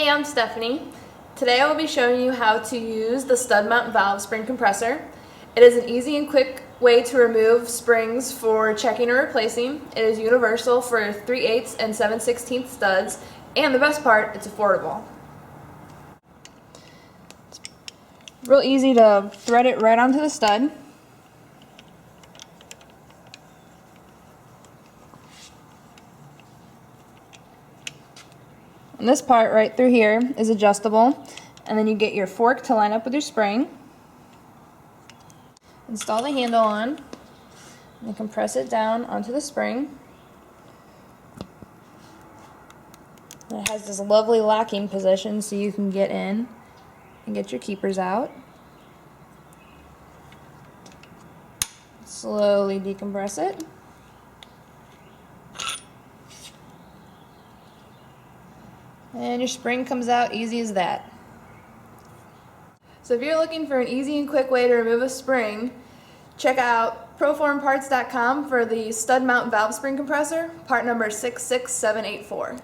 Hey, I'm Stephanie. Today I will be showing you how to use the stud mount valve spring compressor. It is an easy and quick way to remove springs for checking or replacing. It is universal for 3/8 and 7/16 studs, and the best part, it's affordable. It's real easy to thread it right onto the stud. And this part right through here is adjustable, and then you get your fork to line up with your spring. Install the handle on, and compress it down onto the spring. And it has this lovely locking position so you can get in and get your keepers out. Slowly decompress it. And your spring comes out easy as that. So if you're looking for an easy and quick way to remove a spring, check out proformparts.com for the stud mount valve spring compressor, part number 66784.